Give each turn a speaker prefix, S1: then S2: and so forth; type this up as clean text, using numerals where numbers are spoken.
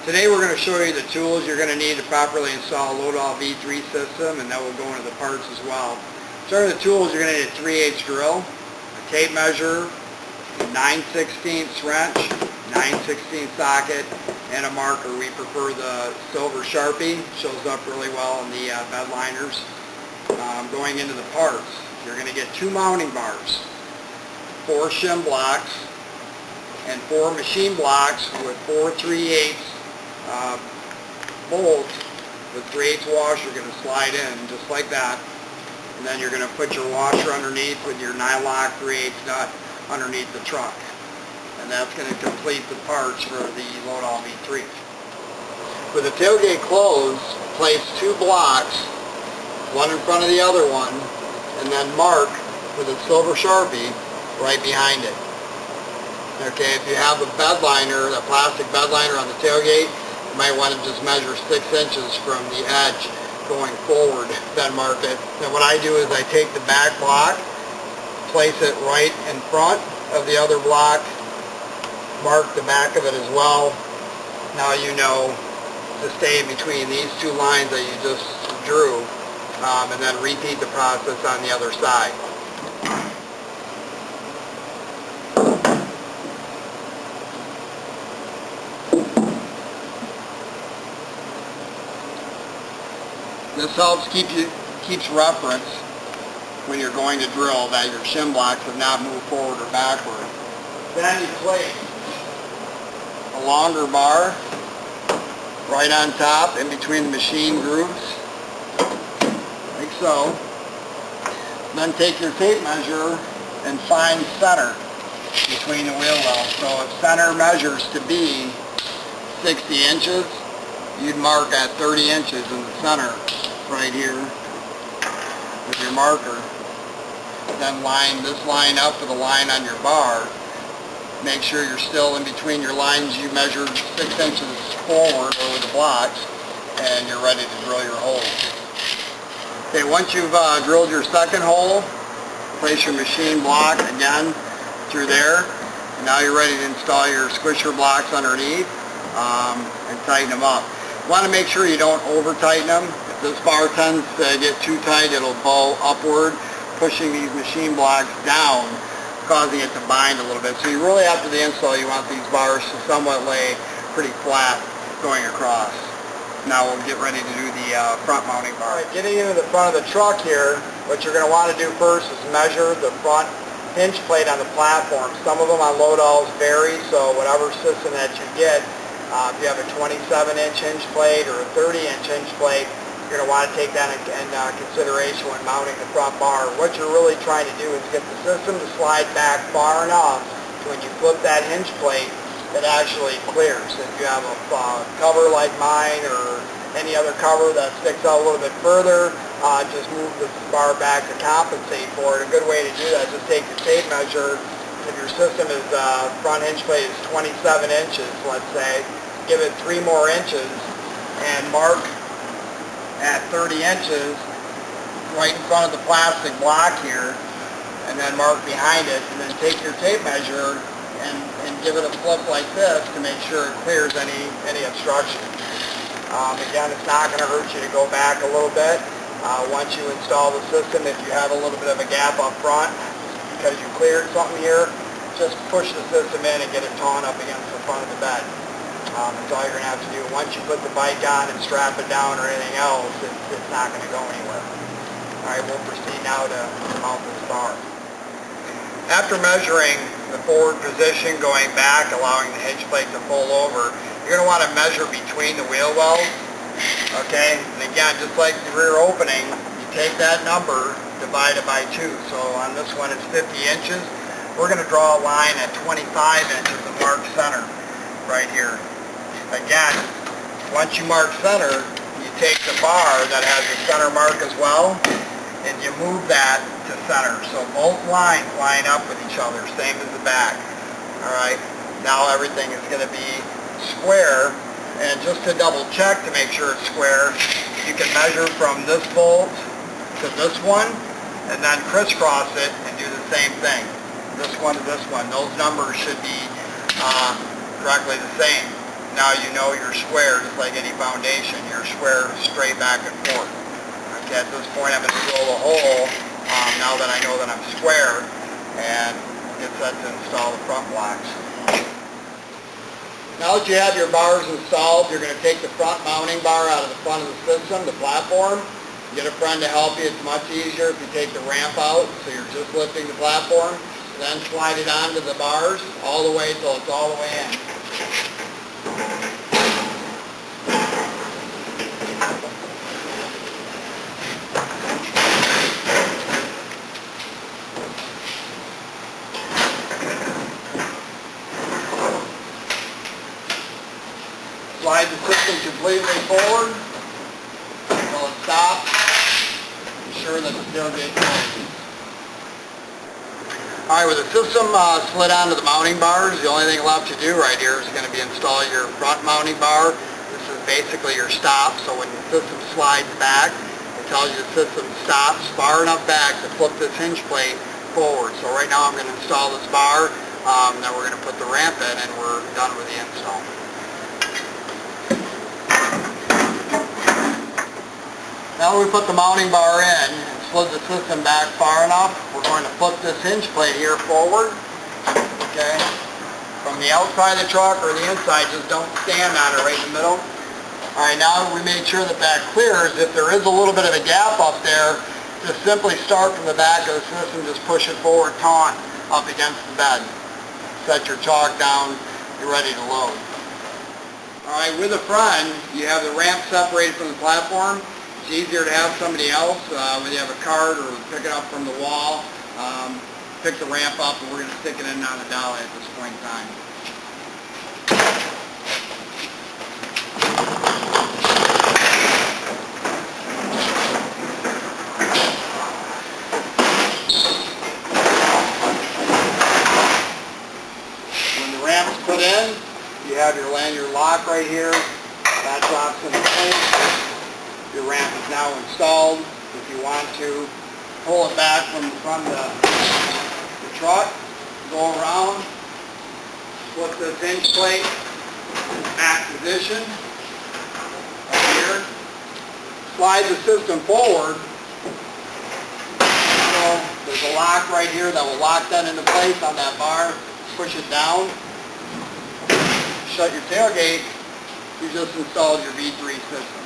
S1: Today we're going to show you the tools you're going to need to properly install a LoadAll V3 system, and that will go into the parts as well. Starting with the tools, you're going to need a 3/8 drill, a tape measure, a 9/16 wrench, 9/16 socket, and a marker. We prefer the silver Sharpie. Shows up really well in the bed liners. Going into the parts, you're going to get 2 mounting bars, 4 shim blocks, and 4 machine blocks with 4 3/8 bolts with 3/8 washer. You're going to slide in just like that, and then you're going to put your washer underneath with your nylock 3/8 nut underneath the truck, and that's going to complete the parts for the LoadAll V3. With the tailgate closed, place 2 blocks, one in front of the other one, and then mark with a silver Sharpie right behind it. Okay, if you have a bed liner, a plastic bed liner on the tailgate, you might want to just measure 6 inches from the edge going forward, then mark it. And what I do is I take the back block, place it right in front of the other block, mark the back of it as well. Now you know to stay in between these 2 lines that you just drew, and then repeat the process on the other side. This helps keeps reference when you're going to drill that your shim blocks have not moved forward or backward. Then you place a longer bar right on top in between the machine grooves, like so. Then take your tape measure and find center between the wheel wells. So if center measures to be 60 inches, you'd mark at 30 inches in the center right here with your marker. Then line this line up with a line on your bar. Make sure you're still in between your lines you measured 6 inches forward over the blocks, and you're ready to drill your holes. Okay, once you've drilled your second hole, place your machine block again through there. And now you're ready to install your squisher blocks underneath and tighten them up. You want to make sure you don't over tighten them. If this bar tends to get too tight, it'll bow upward, pushing these machine blocks down, causing it to bind a little bit. So you really, after the install, you want these bars to somewhat lay pretty flat going across. Now we'll get ready to do the front mounting bar. Right, getting into the front of the truck here, what you're going to want to do first is measure the front hinge plate on the platform. Some of them on LoadAlls vary, so whatever system that you get, if you have a 27-inch hinge plate or a 30-inch hinge plate, you're going to want to take that in consideration when mounting the front bar. What you're really trying to do is get the system to slide back far enough so when you flip that hinge plate, it actually clears. If you have a cover like mine or any other cover that sticks out a little bit further, just move the bar back to compensate for it. A good way to do that is just take your tape measure. If your system is front hinge plate is 27 inches, let's say, give it 3 more inches and mark at 30 inches right in front of the plastic block here, and then mark behind it, and then take your tape measure and give it a flip like this to make sure it clears any obstruction. Again, it's not going to hurt you to go back a little bit. Once you install the system, if you have a little bit of a gap up front because you cleared something here, just push the system in and get it tawn up against the front of the bed. That's all you're going to have to do. Once you put the bike on and strap it down or anything else, it's not going to go anywhere. Alright, we'll proceed now to mount this bar. After measuring the forward position, going back, allowing the hinge plate to fold over, you're going to want to measure between the wheel wells. Okay, and again, just like the rear opening, you take that number, divide it by 2. So on this one it's 50 inches. We're going to draw a line at 25 inches and mark center right here. Again, once you mark center, you take the bar that has the center mark as well, and you move that to center. So both lines line up with each other, same as the back. Alright, now everything is going to be square, and just to double check to make sure it's square, you can measure from this bolt to this one, and then crisscross it and do the same thing. This one to this one. Those numbers should be directly the same. now you know you're square, just like any foundation. You're square straight back and forth. Okay, at this point I'm going to drill a hole now that I know that I'm square, and get set to install the front blocks. Now that you have your bars installed, you're going to take the front mounting bar out of the front of the system, the platform. Get a friend to help you. It's much easier if you take the ramp out, so you're just lifting the platform. Then slide it onto the bars all the way till it's all the way in. Slide the system completely forward until it stops. Ensure that the tailgate closes. Alright, with the system slid onto the mounting bars, the only thing left to do right here is going to be install your front mounting bar. This is basically your stop, so when the system slides back, it tells you the system stops far enough back to flip this hinge plate forward. So right now I'm going to install this bar, then we're going to put the ramp in, and we're done with the install. Now that we put the mounting bar in and slid the system back far enough, we're going to flip this hinge plate here forward, okay? From the outside of the truck or the inside, just don't stand on it right in the middle. Alright, now that we made sure that that clears, if there is a little bit of a gap up there, just simply start from the back of the system, just push it forward, taut, up against the bed. Set your chalk down, you're ready to load. Alright, with the front, you have the ramp separated from the platform. It's easier to have somebody else, when you have a cart or pick it up from the wall, pick the ramp up, and we're going to stick it in on the dolly at this point in time. When the ramp's put in, you have your lanyard lock right here. That drops into place. Your ramp is now installed. If you want to pull it back from the front of the truck, go around, flip this hinge plate back position right here, slide the system forward. So there's a lock right here that will lock that into place on that bar. Push it down, shut your tailgate. You just installed your V3 system.